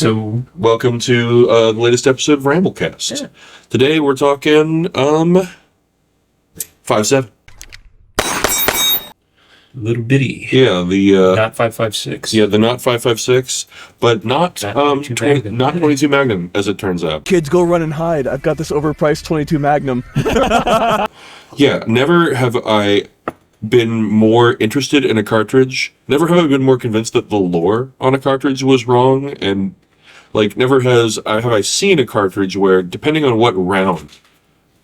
So, welcome to the latest episode of Ramblecast. Yeah. Today we're talking 5.7. little bitty. Yeah, the Not 5.56. yeah, the not 5.56, but not Not 22 Magnum. not 22 Magnum, as it turns out. Kids, go run and hide. I've got this overpriced 22 Magnum. Yeah, never have I been more interested in a cartridge. Never have I been more convinced that the lore on a cartridge was wrong, and like never have I seen a cartridge where, depending on what round,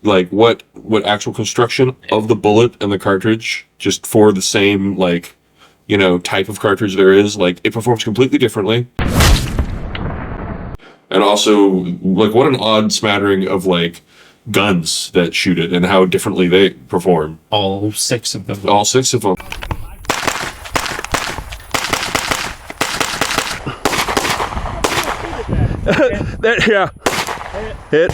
like what actual construction of the bullet and the cartridge, just for the same type of cartridge there is, like it performs completely differently. And also, like, what an odd smattering of like guns that shoot it and how differently they perform. All six of them. All six of them. Yeah. Hit.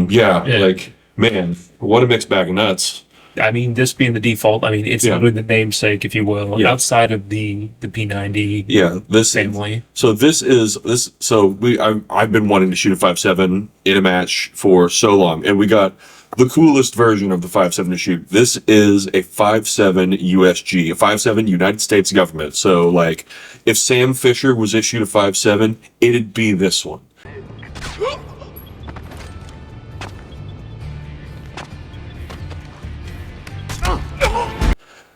Yeah, Yeah. like, man, what a mixed bag of nuts. I mean, this being the default, I mean, it's Yeah. literally the namesake, if you will, Yeah. outside of the P90 Yeah, this family. So this is this. So I've been wanting to shoot a 5.7 in a match for so long, and we got the coolest version of the 5.7 to shoot. This is a 5.7 USG, a 5.7 United States government. So like, if Sam Fisher was issued a 5.7, it'd be this one.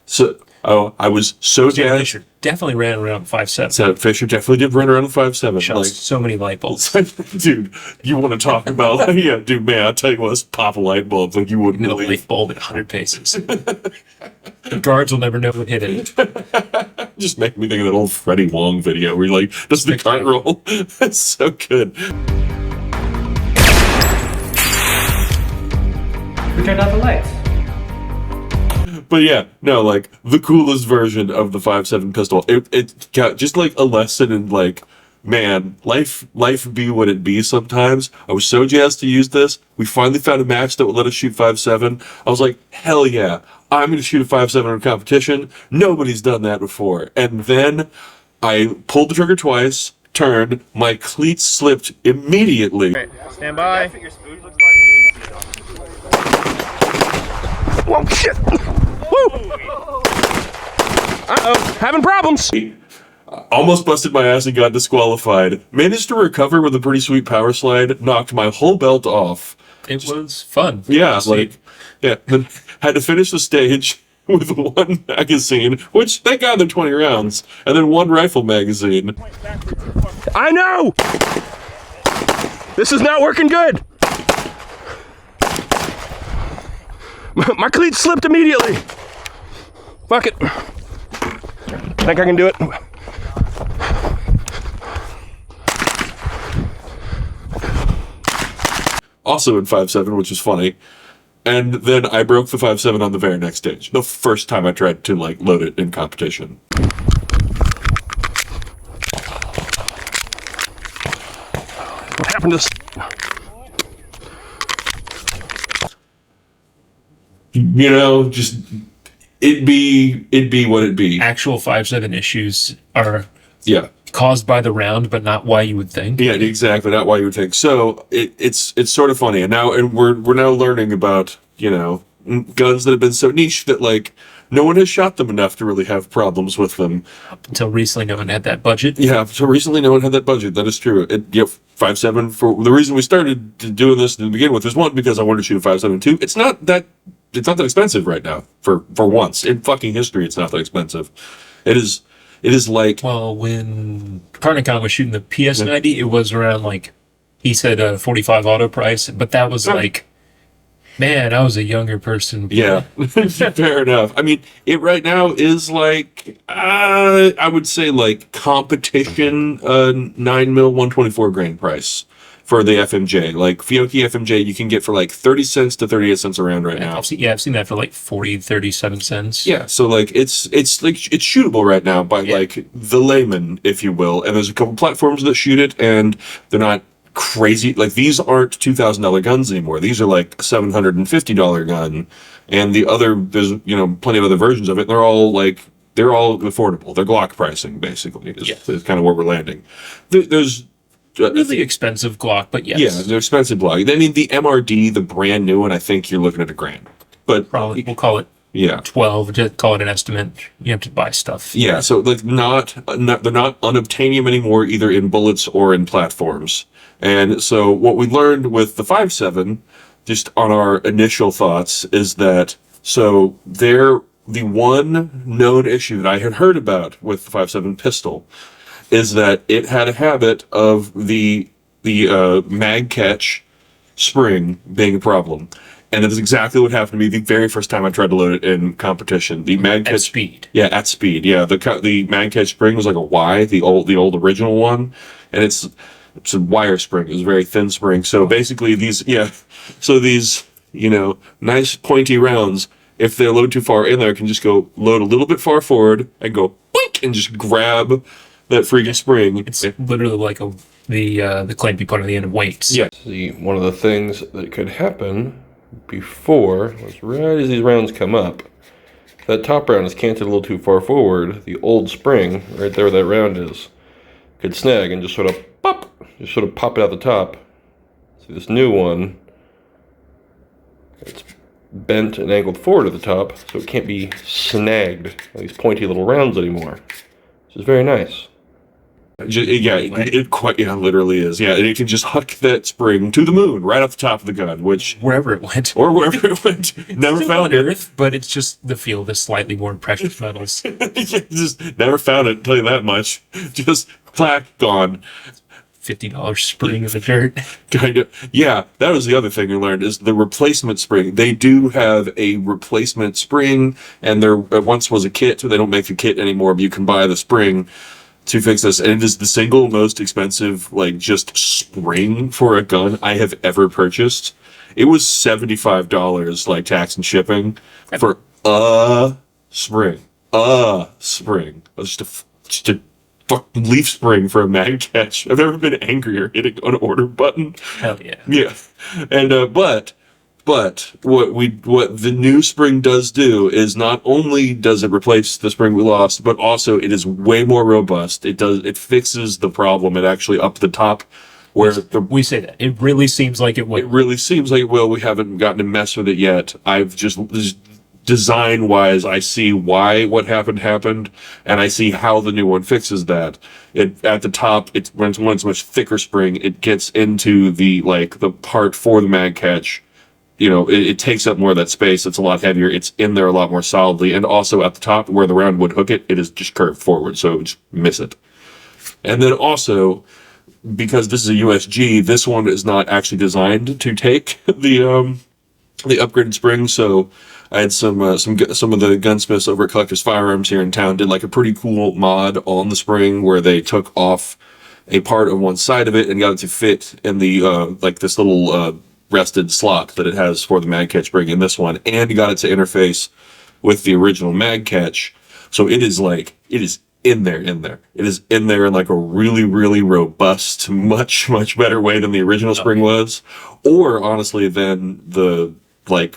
So, I was so Sam jazzed. Fisher definitely ran around 5.7. So Fisher definitely did run around the 5.7. Shot Like, so many light bulbs. dude, you want to talk about? Yeah, dude, man, I'll tell you what, let's pop a light bulb like you wouldn't The believe. light bulb at 100 paces. The guards will never know what hit it. Just make me think of that old Freddie Wong video where he like does the cart roll. That's so good. We turned out the lights. But yeah, no, like the coolest version of the 5.7 pistol. It got just like a lesson in like, man, life be what it be sometimes. I was so jazzed to use this. We finally found a match that would let us shoot 5.7. I was like, hell yeah, I'm gonna shoot a 5.7 in competition. Nobody's done that before. And then I pulled the trigger twice, turned, my cleats slipped immediately. Stand by. Whoa, shit. Woo. Uh-oh, having problems. Almost busted my ass and got disqualified. Managed to recover with a pretty sweet power slide. Knocked my whole belt off. It was fun. Yeah, See, like, yeah. Then had to finish the stage with one magazine, which thank God they're 20 rounds, and then one rifle magazine. I know. This is not working good. My cleats slipped immediately. Fuck it. Think I can do it. Also in 5.7, which is funny. And then I broke the 5.7 on the very next stage. The first time I tried to like load it in competition. What happened to this? You know, just it'd be what it'd be. actual 5.7 issues are Yeah. caused by the round, but not why you would think. Yeah, exactly. Not why you would think. So it's sort of funny, and we're now learning about guns that have been so niche that like no one has shot them enough to really have problems with them. Until recently, no one had that budget. Yeah, so recently no one had that budget. That is true. 5.7 for the reason we started doing this to begin with is one, because I wanted to shoot a 5.7. Two, it's not that expensive right now. For once in fucking history, it's not that expensive. It is like. Well, when Karnikon was shooting the PS90, it was around like, he said a 45 auto price, but that was like, man, I was a younger person. Yeah, fair enough. I mean, it right now is like, I would say like competition 9mm 124 grain price for the FMJ. Like Fiocchi FMJ you can get for like 30 cents to 38 cents a round right now. I've seen that for like 40, 37 cents. Yeah, so like it's like it's shootable right now by like the layman, if you will. And there's a couple platforms that shoot it, and they're not crazy. Like these aren't $2,000 guns anymore. These are like $750 gun, and there's plenty of other versions of it. And they're all like they're all affordable. They're Glock pricing, basically, is kind of where we're landing. There's Really expensive Glock, but yes. yeah, they're expensive Glock. I mean, the MRD, the brand new one, I think you're looking at $1,000. But Probably we'll call it yeah, 12, just call it an estimate. You have to buy stuff. yeah. So like, they're not unobtainium anymore, either in bullets or in platforms. And so what we learned with the 5.7, just on our initial thoughts, is that so the one known issue that I had heard about with the 5.7 pistol is that it had a habit of the mag catch spring being a problem. And that is exactly what happened to me the very first time I tried to load it in competition. The mag catch At speed. Yeah, at speed. Yeah, the mag catch spring was like a Y, the old original one, and it's a wire spring. It was a very thin spring. So basically these nice pointy rounds, if they load too far in there, can just go load a little bit far forward and go boink and just grab that freaking spring. It's literally like the clamp you put on the end of weights. Yeah. See, one of the things that could happen before was right as these rounds come up, that top round is canted a little too far forward. The old spring, right there where that round is, could snag and just sort of pop it out the top. See, this new one, it's bent and angled forward at the top, so it can't be snagged by these pointy little rounds anymore, which is very nice. It literally is. Yeah, and it can just huck that spring to the moon right off the top of the gun, which Wherever it went. or wherever it went. Never Still found on it. Earth, but it's just the field is slightly more precious metals. Just never found it. Tell you that much. Just clack, gone. $50 spring in the dirt. Kind of. Yeah, that was the other thing we learned is the replacement spring. They do have a replacement spring, and there once was a kit. They don't make the kit anymore, but you can buy the spring to fix this, and it is the single most expensive, like, just spring for a gun I have ever purchased. It was $75, like, tax and shipping, for a spring. Just a fucking leaf spring for a mag catch. I've never been angrier hitting an order button. Hell yeah. Yeah, and but what the new spring does do is not only does it replace the spring we lost, but also it is way more robust. It fixes the problem. It actually up the top where We say that. It really seems like it would. it really seems like it will. We haven't gotten to mess with it yet. I've just design wise, I see why what happened, and I see how the new one fixes that. It at the top, when it's a much thicker spring, it gets into the part for the mag catch. It takes up more of that space. It's a lot heavier. It's in there a lot more solidly. And also at the top where the round would hook it, it is just curved forward. So just miss it. And then also, because this is a USG, this one is not actually designed to take the upgraded spring. So I had some of the gunsmiths over at Collector's Firearms here in town did like a pretty cool mod on the spring where they took off a part of one side of it and got it to fit in the this little rested slot that it has for the mag catch spring in this one, and got it to interface with the original mag catch. So it is in there. It is in there in like a really, really robust, much, much better way than the original spring was, or honestly than the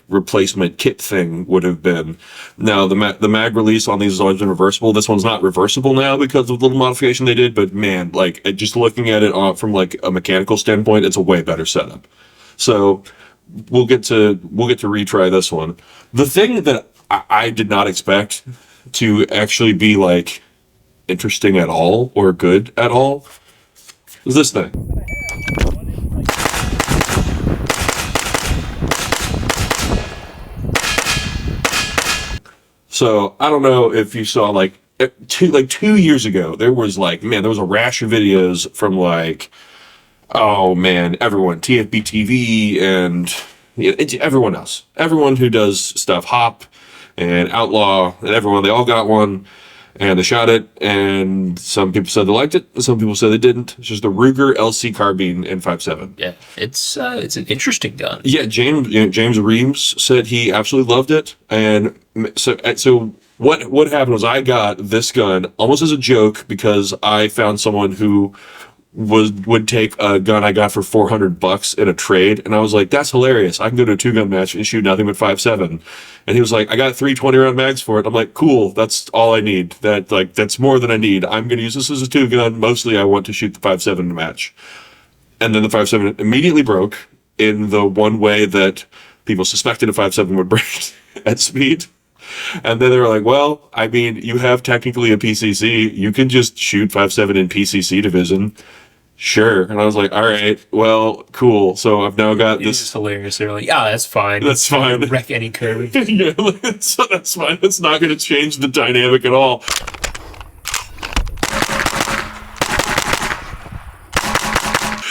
replacement kit thing would have been. Now the mag release on these has always been reversible. This one's not reversible now because of the little modification they did, but man, just looking at it from a mechanical standpoint, it's a way better setup. So we'll get to retry this one. The thing that I did not expect to actually be interesting at all or good at all is this thing. So I don't know if you saw 2 years ago there was there was a rash of videos from everyone, TFB TV and everyone else, everyone who does stuff, Hop and Outlaw and everyone, they all got one and they shot it, and some people said they liked it, some people said they didn't. It's just a Ruger LC carbine in 5.7. Yeah, it's an interesting gun. Yeah, James Reams said he absolutely loved it, and so what happened was I got this gun almost as a joke because I found someone who would take a gun I got for $400 in a trade, and I was like, that's hilarious. I can go to a 2-gun match and shoot nothing but 5.7. And he was like, I got 3 20-round mags for it. I'm like, cool, that's all I need. That's more than I need. I'm gonna use this as a 2-gun. Mostly I want to shoot the 5.7 in a match. And then the 5.7 immediately broke in the one way that people suspected a 5.7 would break at speed. And then they were like, well, I mean, you have technically a PCC. You can just shoot 5.7 in PCC division. Sure. And I was like, all right, well, cool. So I've now got This this. is hilarious. They're like, yeah, that's fine. That's fine. Wreck any curve. Yeah, so that's fine. It's not going to change the dynamic at all.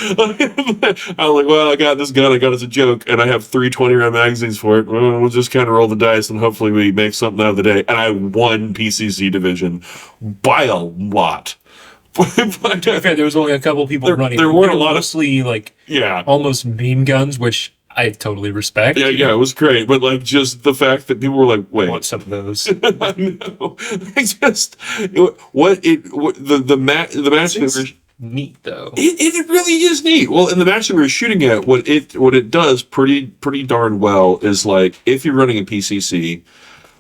I was like, well, I got this gun. I got it as a joke, and I have 3 20-round magazines for it. Well, we'll just kind of roll the dice, and hopefully we make something out of the day. And I won PCC division by a lot. To be fair, there was only a couple people running. There weren't They a lot of mostly like yeah. almost meme guns, which I totally respect. Yeah, it was great. But like, just the fact that people were like, I wait. want some of those. I know. The match they It's were. neat though. It really is neat. Well, in the match that we were shooting at, what it does pretty darn well is like if you're running a PCC,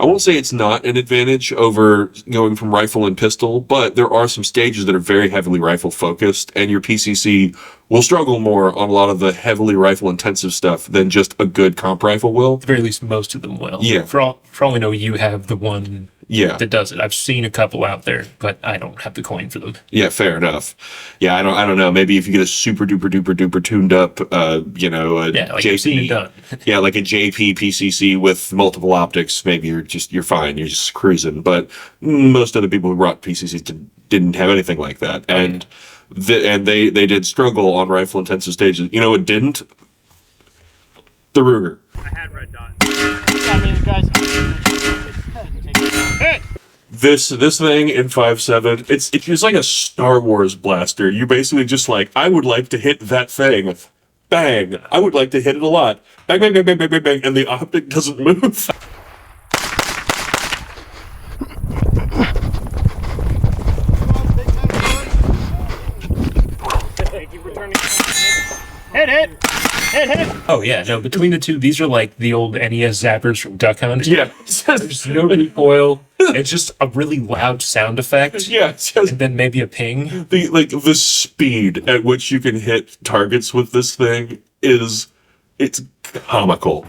I won't say it's not an advantage over going from rifle and pistol, but there are some stages that are very heavily rifle focused, and your PCC will struggle more on a lot of the heavily rifle intensive stuff than just a good comp rifle will. At the very least, most of them will. Yeah. For all we know, you have the one Yeah. that does it. I've seen a couple out there, but I don't have the coin for them. Yeah, fair enough. Yeah, I don't know. Maybe if you get a super duper tuned up, a Yeah, like I've seen it done. yeah, like a JP PCC with multiple optics, maybe you're fine. You're just cruising. But most other people who brought PCCs didn't have anything like that, and they did struggle on rifle intensive stages. You know, it didn't. The Ruger. I had red dot. I mean, guys. Hey! This thing in 5.7, it's like a Star Wars blaster. You basically just like, I would like to hit that thing. Bang. I would like to hit it a lot. Bang, bang, bang, bang, bang, bang, bang, and the optic doesn't move. Keep returning. Hit! Oh yeah, no. Between the two, these are like the old NES zappers from Duck Hunt. Yeah. There's no recoil. It's just a really loud sound effect. Yeah, it's just And then maybe a ping. the speed at which you can hit targets with this thing it's comical.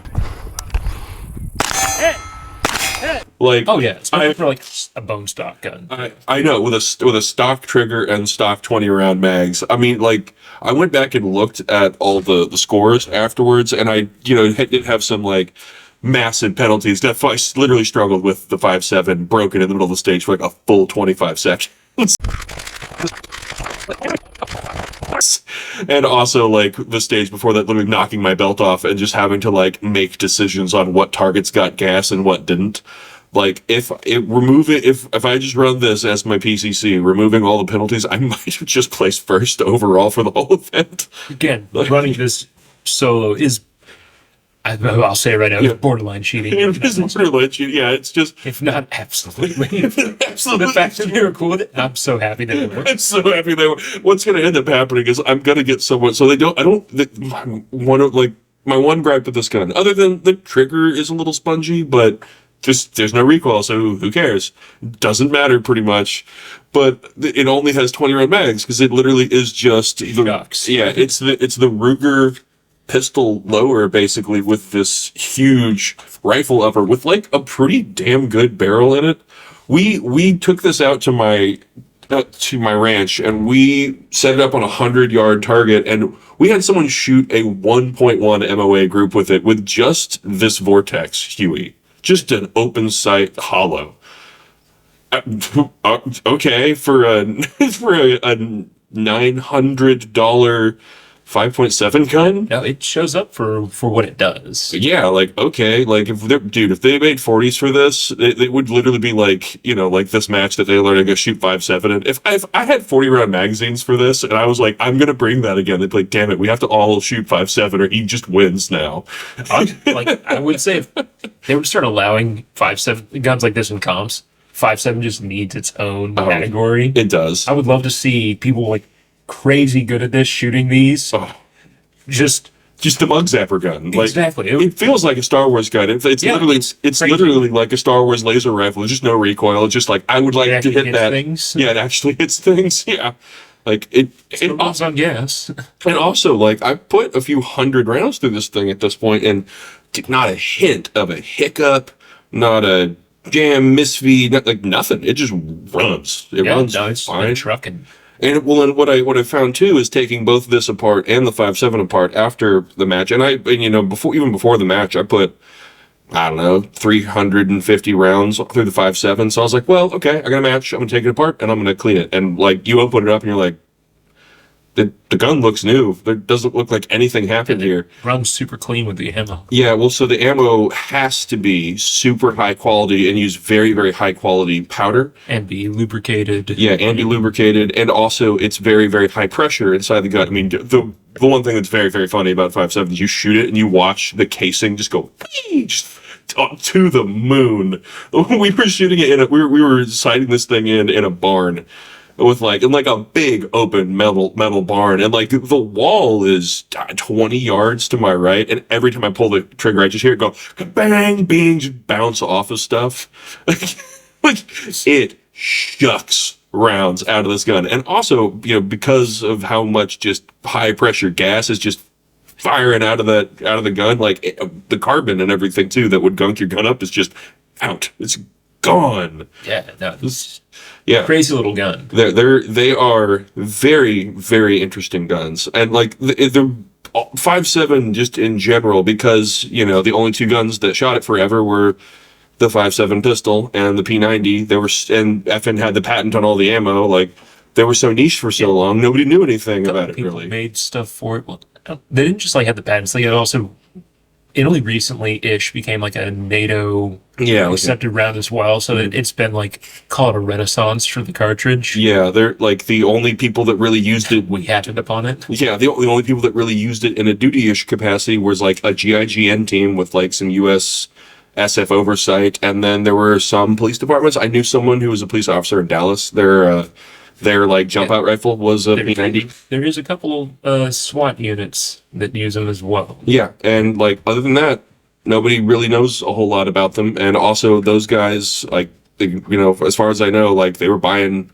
Like, Oh yeah, it's I- for like a bone stock gun. I know with a stock trigger and stock 20-round mags. I mean, like I went back and looked at all the scores afterwards, and I did have some like massive penalties. That I literally struggled with the 5.7, broken in the middle of the stage for like a full 25 seconds. And also like the stage before that, literally knocking my belt off and just having to like make decisions on what targets got gas and what didn't. Like if I just run this as my PCC, removing all the penalties, I might have just placed first overall for the whole event. Again, running this solo is, I'll say it right now, Yeah. it's borderline cheating. It's pretty cheating. Yeah, it's just If not absolutely. absolutely. The fact that they were cool with it, I'm so happy that it worked. I'm so happy they were. What's going to end up happening is I'm going to get someone. So my one gripe with this gun, other than the trigger is a little spongy, but just there's no recoil, so who cares? Doesn't matter pretty much. But it only has 20-round mags because it literally is just Shucks. yeah. It's the Ruger pistol lower basically with this huge rifle upper with like a pretty damn good barrel in it. We took this out to my ranch and we set it up on a 100-yard target, and we had someone shoot a 1.1 MOA group with it with just this Vortex Huey, just an open sight hollow. Okay, for a $900 5.7 gun. No, it shows up for what it does. Yeah, like okay, like if they made 40s for this, it would literally be like like this match that they learned to go shoot 5.7. And if I had 40-round magazines for this, and I was like, I'm gonna bring that again, they'd be like, damn it, we have to all shoot 5.7 or he just wins now. I would say if they would start allowing 5.7 guns like this in comps, 5.7 just needs its own category. It does. I would love to see people like crazy good at this, shooting these. Oh. Just the mug zapper gun. Like, exactly. It feels like a Star Wars gun. It's Yeah, literally it's it's crazy. literally like a Star Wars laser rifle. There's just no recoil. It's just like I would like It to actually hit hits that. things. Yeah, it actually hits things. Yeah, like it runs on gas. and also like I put a few hundred rounds through this thing at this point, and not a hint of a hiccup, not a jam, misfeed, like nothing. It just runs. It runs it's fine. trucking. And well, and what I found too is taking both this apart and the 5.7 apart after the match, and before the match, I put, I don't know, 350 rounds through the 5.7. So I was like, well, okay, I got a match. I'm gonna take it apart and I'm gonna clean it. And like you open it up and you're like, the gun looks new. There doesn't look like anything happened here. Runs super clean with the ammo. Yeah, well, so the ammo has to be super high quality and use very, very high quality powder. And be lubricated. Yeah, and be lubricated, and also it's very, very high pressure inside the gun. I mean, the one thing that's very, very funny about 5.7 is you shoot it and you watch the casing just go just to the moon. We were shooting it we were sighting this thing in a barn with in a big open metal barn, and like the wall is 20 yards to my right, and every time I pull the trigger I just hear it go bang bang, just bounce off of stuff. Like it shucks rounds out of this gun. And also, because of how much just high pressure gas is just firing out of the gun, the carbon and everything too that would gunk your gun up is just out. It's gone. Yeah, no, it's Yeah. crazy little gun. They are very, very interesting guns. And the 5.7 just in general, because, the only two guns that shot it forever were the 5.7 pistol and the P90. And FN had the patent on all the ammo. Like, they were so niche for so long, nobody knew anything about it, People really. made stuff for it. Well, they didn't just have the patents. They had also, it only recently-ish became a NATO accepted round as well. So it's been call it a renaissance for the cartridge. Yeah, they're the only people that really used it. We happened upon it. Yeah, the only people that really used it in a duty-ish capacity was a GIGN team with some US SF oversight, and then there were some police departments. I knew someone who was a police officer in Dallas. Their jump out rifle was a P90. There is a couple SWAT units that use them as well. Yeah, and other than that, nobody really knows a whole lot about them. And also, those guys, as far as I know, they were buying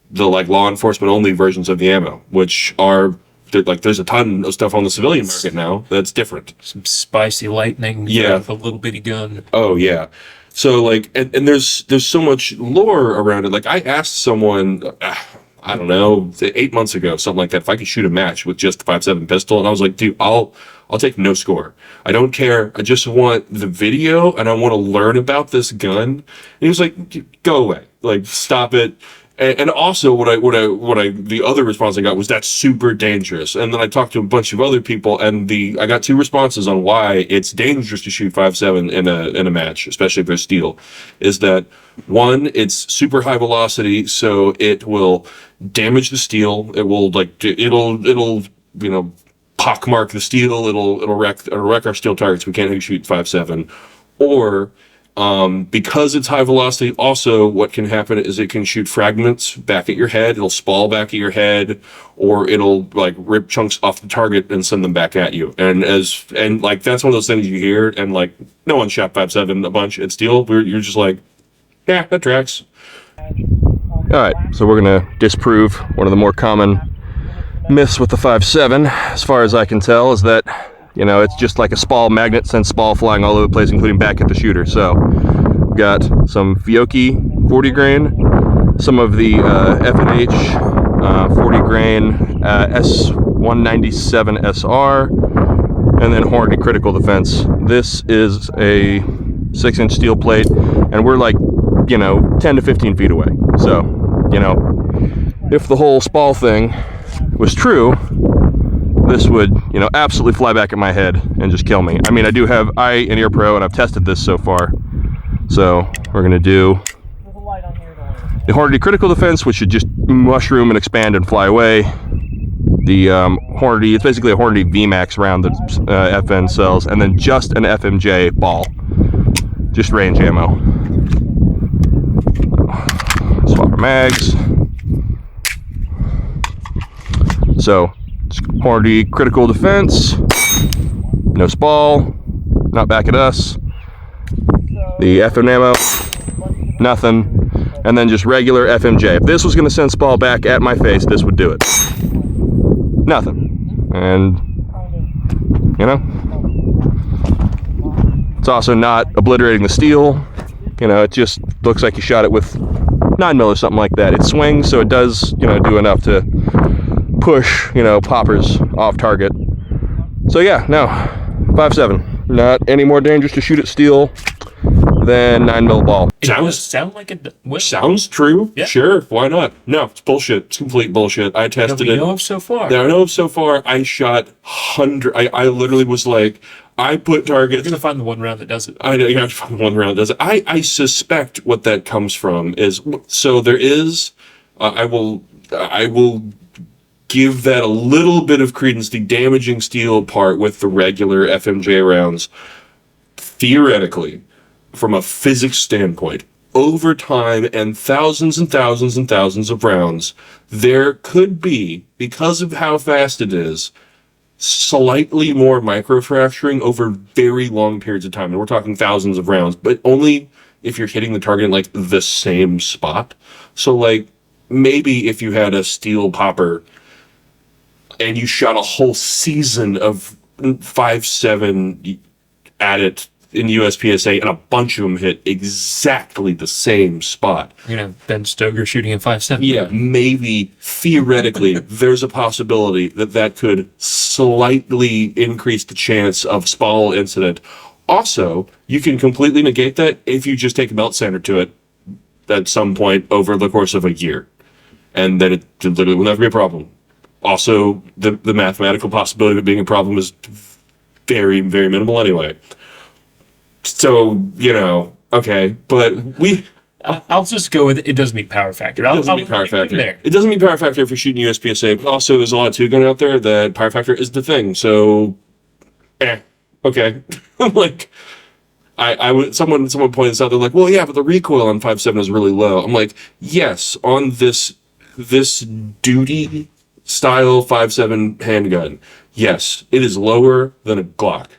the law enforcement only versions of the ammo, which are there's a ton of stuff on the civilian market now that's different. Some spicy lightning. Yeah. With a little bitty gun. Oh yeah. So and there's so much lore around it. I asked someone, I don't know, 8 months ago, something like that, if I could shoot a match with just the 5.7 pistol, and I was like, dude, I'll take no score. I don't care. I just want the video and I want to learn about this gun. And he was like, go away. Stop it. And also the other response I got was that's super dangerous. And then I talked to a bunch of other people, and I got two responses on why it's dangerous to shoot 5.7 in a match, especially if there's steel. Is that one, it's super high velocity, so it will damage the steel. It will it'll pockmark the steel. It'll wreck our steel targets. We can't shoot 5.7. Or because it's high velocity, also what can happen is it can shoot fragments back at your head. It'll spall back at your head, or it'll rip chunks off the target and send them back at you. And that's one of those things you hear, and no one shot 5.7 a bunch at steel. You're just yeah, that tracks. Alright, so we're going to disprove one of the more common myths with the 5.7, as far as I can tell, is that it's just like a spall magnet, sends spall flying all over the place, including back at the shooter. So, we've got some Fiocchi 40 grain, some of the F&H 40 grain S197 SR, and then Hornady Critical Defense. This is a 6-inch steel plate, and we're 10 to 15 feet away. So, if the whole spall thing was true, this would, absolutely fly back at my head and just kill me. I mean, I do have eye and ear pro, and I've tested this so far. So we're gonna do the Hornady Critical Defense, which should just mushroom and expand and fly away. The Hornady, it's basically a Hornady VMAX round that FN sells, and then just an FMJ ball, just range ammo. Swap our mags. So, it's Hornady critical defense, no spall, not back at us. The FM ammo, nothing. And then just regular FMJ. If this was going to send spall back at my face, this would do it. Nothing. And, you know, it's also not obliterating the steel. You know, it just looks like you shot it with 9mm or something like that. It swings, so it does, you know, do enough to push, you know, poppers off target. So yeah, no, 5.7. Not any more dangerous to shoot at steel than 9mm ball. It does sound like it will. Sounds true. Yeah. Sure. Why not? No, it's bullshit. It's complete bullshit. I tested it. We know of so far. That I know of so far. I shot I literally was like, I put targets. You're gonna find the one round that does it. I know you have to find one round that does it. I suspect what that comes from is, so there is. I will give that a little bit of credence. The damaging steel part with the regular FMJ rounds, theoretically, from a physics standpoint, over time and thousands and thousands and thousands of rounds, there could be, because of how fast it is, slightly more microfracturing over very long periods of time. And we're talking thousands of rounds, but only if you're hitting the target in like the same spot. So like maybe if you had a steel popper and you shot a whole season of 5.7 at it in USPSA and a bunch of them hit exactly the same spot. You know, Ben Stoker shooting in 5.7. Yeah, maybe theoretically there's a possibility that could slightly increase the chance of spall incident. Also, you can completely negate that if you just take a belt sander to it at some point over the course of a year. And then it literally will never be a problem. Also, the mathematical possibility of it being a problem is very, very minimal anyway. So, you know, okay, but I'll just go with it. It doesn't meet power factor. It doesn't meet power factor. It doesn't meet power factor if you're shooting USPSA. But also, there's a lot of two-gun out there that power factor is the thing. So, okay. Like, I would someone pointed this out. They're like, well, yeah, but the recoil on 5.7 is really low. I'm like, yes, on this duty style 5.7 handgun, yes, it is lower than a Glock.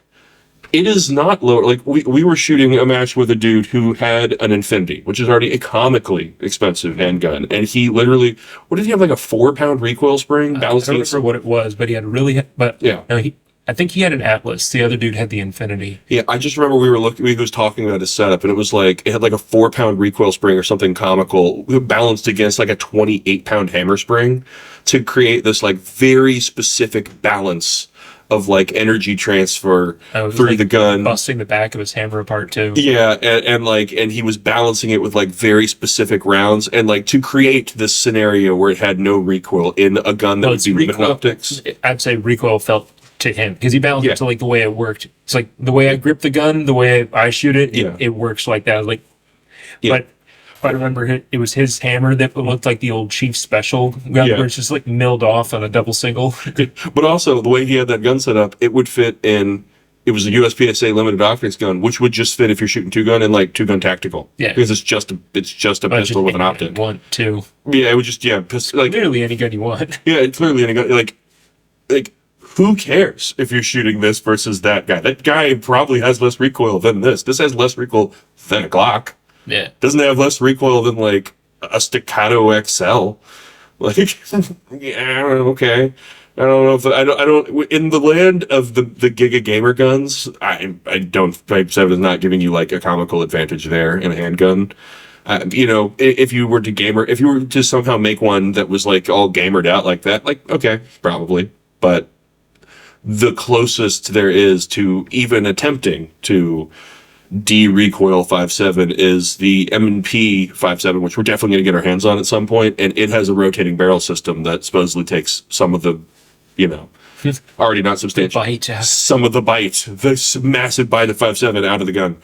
It is not lower. Like we were shooting a match with a dude who had an Infinity, which is already a comically expensive handgun, and he literally, what did he have, like a 4-pound recoil spring? I don't remember what it was, but he had a really, but yeah, no, I think he had an Atlas. The other dude had the Infinity. Yeah, I just remember he was talking about his setup, and it was like, it had like a 4-pound recoil spring or something comical, balanced against like a 28-pound hammer spring to create this like very specific balance of like energy transfer through like the gun, busting the back of his hammer apart too. Yeah, and he was balancing it with like very specific rounds, and like to create this scenario where it had no recoil in a gun that would be limited optics. I'd say recoil felt to him because he balanced it to like the way it worked. It's like the way I grip the gun, the way I shoot it. It works like that. Like, but I remember it was his hammer that looked like the old Chief Special gun, where it's just like milled off on a double single. But also the way he had that gun set up, it would fit in. It was a USPSA limited optics gun, which would just fit if you're shooting 2-gun and like 2-gun tactical. Yeah, because it's just a pistol with an optic. 1, 2. Yeah, it would just like literally any gun you want. Yeah, clearly any gun. Like who cares if you're shooting this versus that guy? That guy probably has less recoil than this. This has less recoil than a Glock. Yeah. Doesn't have less recoil than like a Staccato XL. Like, yeah, okay. I don't know if I don't in the land of the Giga Gamer guns, I don't 5.7 is not giving you like a comical advantage there in a handgun. You know, if you were to somehow make one that was like all gamered out like that, like okay, probably. But the closest there is to even attempting to de-recoil 5.7 is the M&P 5.7, which we're definitely going to get our hands on at some point, and it has a rotating barrel system that supposedly takes some of the, you know, already not substantial, some of the bite, this massive bite of 5.7 out of the gun.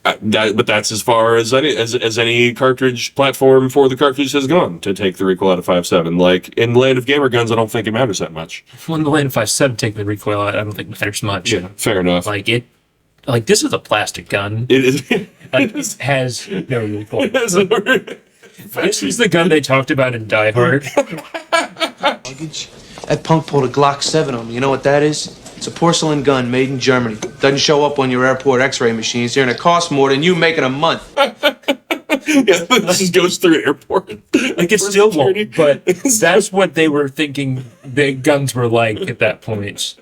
But that's as far as any cartridge platform for the cartridge has gone to take the recoil out of 5.7. Like in the land of gamer guns, I don't think it matters that much. When the land of 5.7 take the recoil out, I don't think it matters much. Yeah, fair enough. Like this is a plastic gun. It is. It has no recoil. This is the gun they talked about in Die Hard. Luggage. That punk pulled a Glock 7 on me. You know what that is? It's a porcelain gun made in Germany. Doesn't show up on your airport x-ray machines here, and it costs more than you make in a month. Yeah, this just goes through airport. Like, it still won't, but that's what they were thinking the guns were like at that point.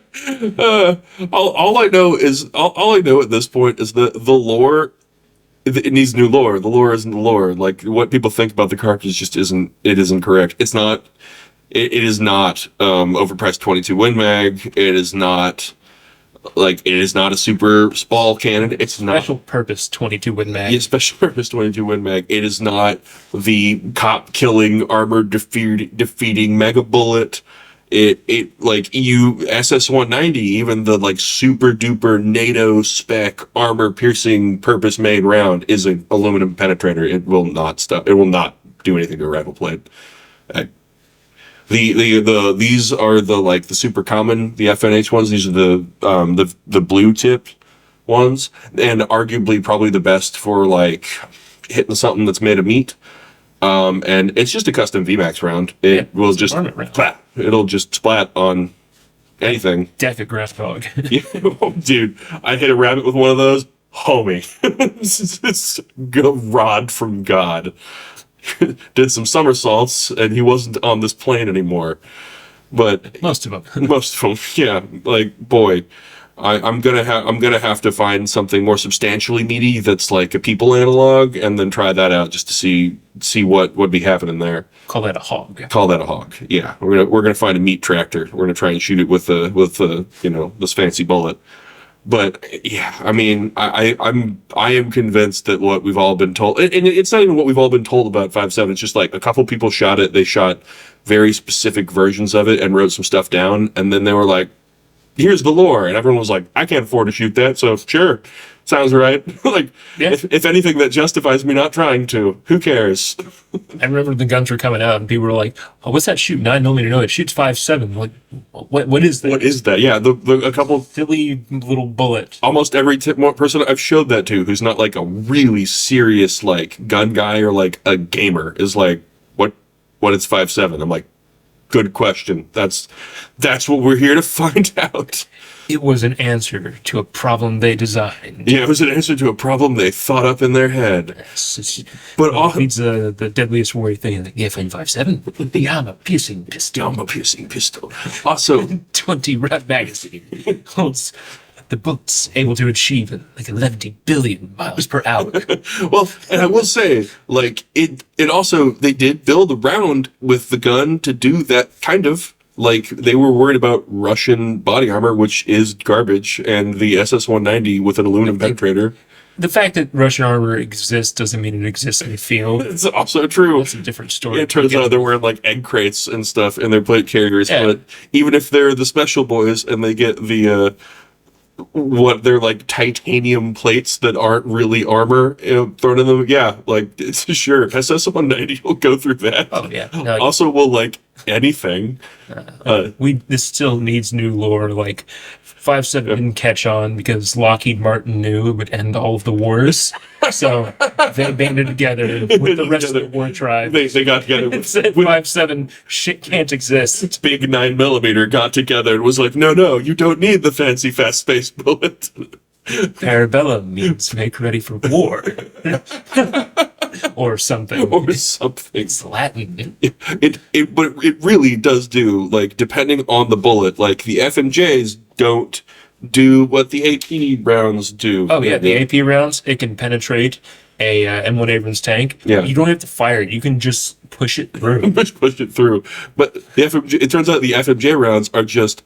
All I know at this point is that the lore, it needs new lore. The lore isn't the lore. Like, what people think about the cartridge just isn't correct. It's not. It is not overpriced 22 Win Mag. It is not a super spall cannon. It's not Special purpose 22 Win Mag. Yeah, special purpose 22 Win Mag. It is not the cop killing, armor defeating mega bullet. It like SS-190, even the like super duper NATO spec armor piercing purpose made round is an aluminum penetrator. It will not stop. It will not do anything to a rifle plate. These are the super common, the FNH ones. These are the blue tipped ones, and arguably probably the best for like hitting something that's made of meat. And it's just a custom VMAX round. It will just splat. It'll just splat on anything. Deck a groundhog. Yeah, dude, I hit a rabbit with one of those. Homie, it's a rod from God. Did some somersaults, and he wasn't on this plane anymore. But Most of them. yeah. Like, boy, I'm gonna have to find something more substantially meaty that's like a people analog, and then try that out just to see what would be happening there. Call that a hog. Call that a hog. Yeah, we're gonna find a meat tractor. We're gonna try and shoot it with this fancy bullet. But yeah, I mean, I am convinced that what we've all been told, and it's not even what we've all been told about 5.7. It's just like a couple people shot it. They shot very specific versions of it and wrote some stuff down, and then they were like, "Here's the lore," and everyone was like, "I can't afford to shoot that, so sure, sounds right." Like, Yeah. if anything, that justifies me not trying to. Who cares? I remember the guns were coming out, and people were like, "Oh, what's that shoot? 9mm? No, it shoots 5.7. Like, what is that? What is that? Yeah, a couple. Silly little bullet." Almost every person I've showed that to who's not like a really serious like gun guy or like a gamer is like, what is 5.7? I'm like, good question. That's what we're here to find out. It was an answer to a problem they designed. Yeah, it was an answer to a problem they thought up in their head. But It's the deadliest warrior thing. Like, FN 5.7, the armor-piercing pistol. Also, 20-round magazine holds the bullets able to achieve like 11 billion miles per hour. well, and I will say, like, it also, they did build a round with the gun to do that kind of. Like, they were worried about Russian body armor, which is garbage, and the SS-190 with an aluminum penetrator. The fact that Russian armor exists doesn't mean it exists in the field. It's also true. That's a different story. It turns out they're wearing, like, egg crates and stuff in their plate carriers, Yeah. but even if they're the special boys and they get the, they're like titanium plates that aren't really armor thrown in them. Yeah, like, sure, SS-190 will go through that. Oh, yeah. No, Also, will like anything. this still needs new lore. Like, 5.7 didn't catch on because Lockheed Martin knew it would end all of the wars. So they banded together with the rest of the war tribe. They got together and with, said 5.7 shit can't exist. big 9mm got together and was like, no, you don't need the fancy fast space bullet. Parabellum means make ready for war. Or something. Or something. It's Latin. But it really does do, like, depending on the bullet, like, the FMJs don't do what the AP rounds do. Oh, yeah, the AP rounds, it can penetrate a M1 Abrams tank. Yeah. You don't have to fire it. You can just push it through. push it through. But the FMJ, it turns out the FMJ rounds are just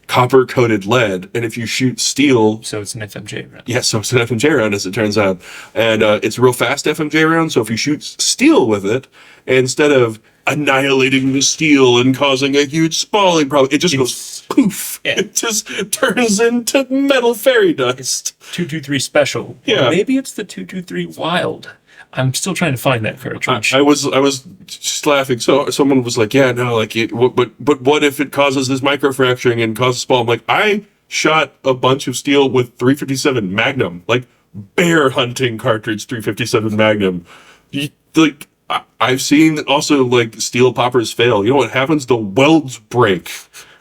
copper-coated lead, and if you shoot steel... So it's an FMJ round. Yeah, so it's an FMJ round, as it turns out. And it's a real fast FMJ round, so if you shoot steel with it, instead of annihilating the steel and causing a huge spalling problem, it just goes poof. Yeah. It just turns into metal fairy dust. 223 special. Yeah. Or maybe it's the 223 wild. I'm still trying to find that cartridge. I was just laughing. So someone was like, "Yeah, no, like, but what if it causes this microfracturing and causes spall?" I'm like, I shot a bunch of steel with 357 Magnum, like bear hunting cartridge 357 Magnum. Like, I've seen also like steel poppers fail. You know what happens? The welds break,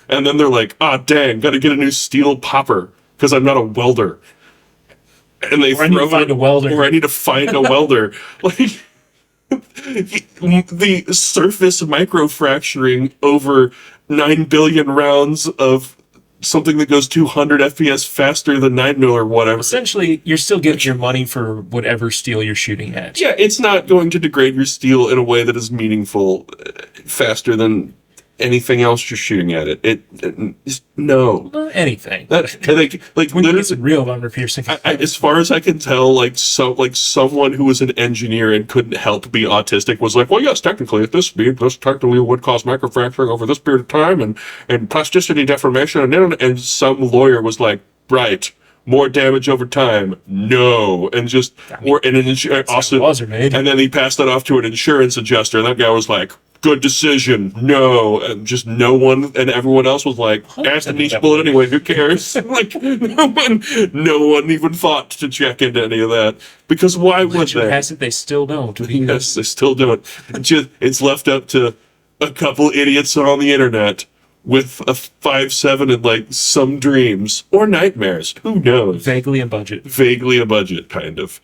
and then they're like, "Ah, dang, gotta get a new steel popper because I'm not a welder." And they Or I need to find a welder. Or I need to find a welder. Like the surface microfracturing over 9 billion rounds of something that goes 200 FPS faster than 9mm or whatever. Essentially, you're still getting your money for whatever steel you're shooting at. Yeah, it's not going to degrade your steel in a way that is meaningful faster than anything else you're shooting at it. No. Anything. That like When you literally, get some real armor piercing. as far as I can tell, like someone who was an engineer and couldn't help be autistic was like, well, yes, technically at this speed, this technically would cause microfracturing over this period of time and plasticity deformation, and some lawyer was like, right. More damage over time. No. And just, or, and an also, laws are made. and then he passed that off to an insurance adjuster, and that guy was like, good decision. No. And just no one, and everyone else was like, ask the niche bullet anyway, who cares? Like, no one even thought to check into any of that. Because why would Legend they? has it they still don't. Yes, they still do it. It's left up to a couple idiots on the internet with a 5.7 and like some dreams or nightmares. Who knows? Vaguely a budget. Vaguely a budget, kind of.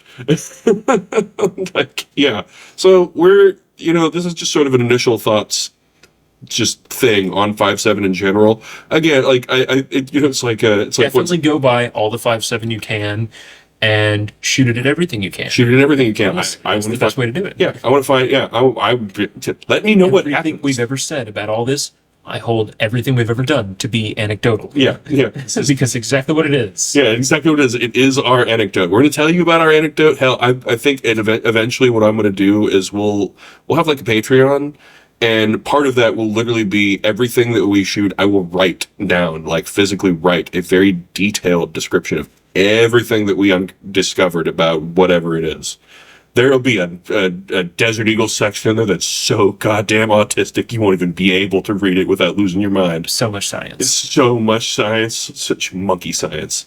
Like, yeah. So this is just sort of an initial thoughts just thing on 5.7 in general. Again, like it's like Definitely go buy all the 5.7 you can and shoot it at everything you can. shoot it at everything you can. That's the best way to do it. Yeah, I want to find. Yeah, let me know what Everything happens. we've ever said about all this, I hold everything we've ever done to be anecdotal. Yeah. Because exactly what it is. Yeah, exactly what it is. It is our anecdote. We're going to tell you about our anecdote. Hell, I think eventually what I'm going to do is we'll have like a Patreon, and part of that will literally be everything that we shoot. I will write down, like physically write a very detailed description of everything that we discovered about whatever it is. There'll be a Desert Eagle section in there that's so goddamn autistic you won't even be able to read it without losing your mind. So much science. It's so much science, such monkey science.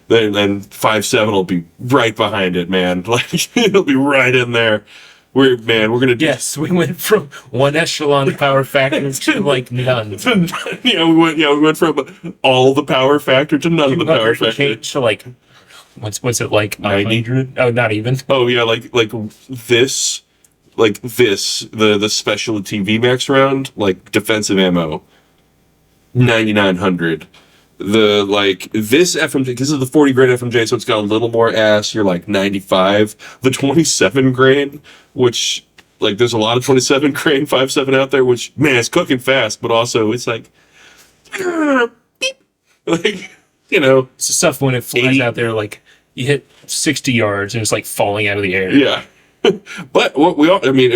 Then 5.7 will be right behind it, man. Like it'll be right in there. We're gonna do. Yes, we went from one echelon power factor to like none. We went from all the power factor to none of the power factor. Change to like what's it like 900? Oh, not even. Oh yeah, like this, the specialty VMAX round, like defensive ammo, 9900. This FMJ, this is the 40 grain FMJ, so it's got a little more ass. You're like 95. The 27 grain, which like there's a lot of 27 grain 5.7 out there, which man, it's cooking fast, but also it's like, beep, like It's the stuff when it flies 80. out there, like you hit 60 yards and it's like falling out of the air. Yeah. But what we all, I mean,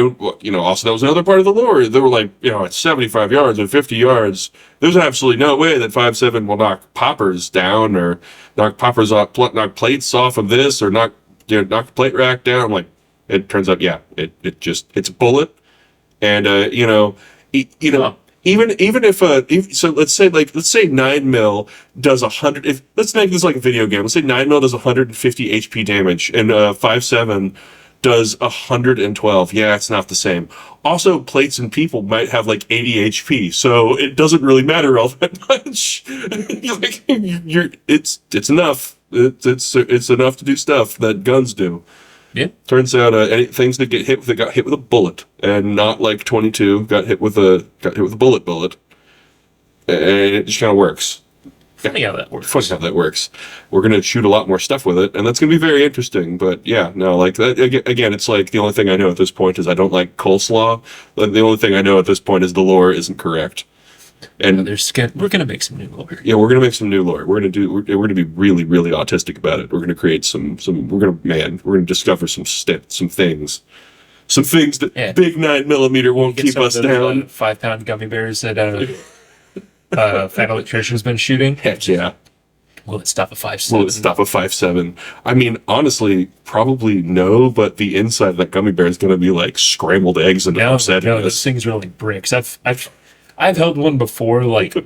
also that was another part of the lore. They were like, at 75 yards or 50 yards, there's absolutely no way that 5.7 will knock poppers down or knock poppers off, knock plates off of this or knock the plate rack down. I'm like, it turns out, yeah, it's a bullet. And, even if so let's say 9mm does 100, let's make this like a video game. Let's say 9mm does 150 HP damage and 5.7 does 112. Yeah, it's not the same. Also, plates and people might have like 80 HP, so it doesn't really matter all that much. It's enough. It's enough to do stuff that guns do. Yeah. Turns out things that got hit with a bullet, and not like 22 got hit with a bullet, and it just kind of works. Funny how that works. We're gonna shoot a lot more stuff with it, and that's gonna be very interesting. But yeah, no, like that again. It's like the only thing I know at this point is I don't like coleslaw. The only thing I know at this point is the lore isn't correct. And we're gonna make some new lore. Yeah, we're gonna make some new lore. We're gonna be really, really autistic about it. We're gonna create some. We're gonna discover some things. Some things that big 9mm won't keep us down. 5-pound gummy bears that Fat Electrician's been shooting. Heck yeah. Will it stop a 5.7? Will it stop a 5.7? I mean, honestly, probably no, but the inside of that gummy bear is going to be like scrambled eggs and upset. No, this thing's really bricks. I've held one before, like,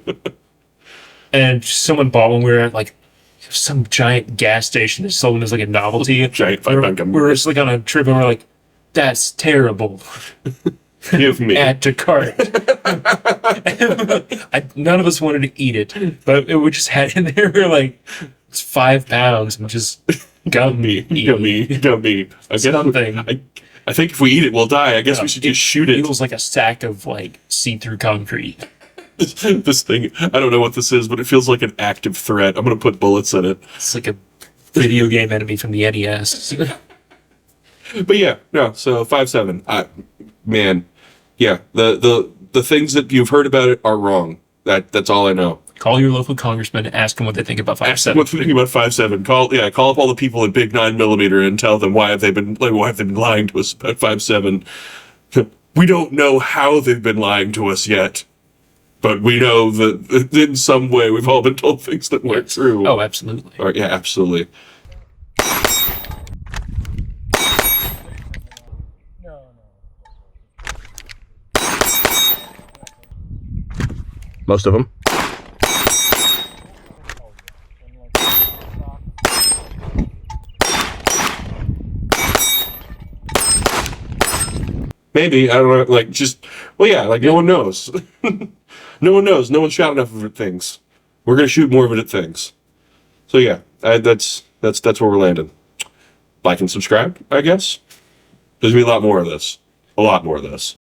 and someone bought one. We were at like some giant gas station that sold them as like a novelty. Giant 5-pound gummy We were just like on a trip and we're like, That's terrible. Give me. Add to cart. None of us wanted to eat it, but we just had it there. We're like, it's 5 pounds and just Gummy. I guess something. I think if we eat it, we'll die. I guess we should just shoot it. It feels like a sack of like see-through concrete. This thing, I don't know what this is, but it feels like an active threat. I'm gonna put bullets in it. It's like a video game enemy from the NES. But yeah, no. So 5.7. Man, yeah. The things that you've heard about it are wrong. That's all I know. Call your local congressman and ask him what they think about Ask them what 5.7. they think about 5.7. Call up all the people at Big 9mm and tell them why have they been lying to us about 5.7. We don't know how they've been lying to us yet, but we know that in some way we've all been told things that weren't true. Oh, absolutely. Or, yeah, absolutely. Most of them. Maybe, I don't know, like, just, well, yeah, like, no one knows. No one knows. No one shot enough of it at things. We're gonna shoot more of it at things. So, yeah, that's where we're landing. Like and subscribe, I guess. There's gonna be a lot more of this. A lot more of this.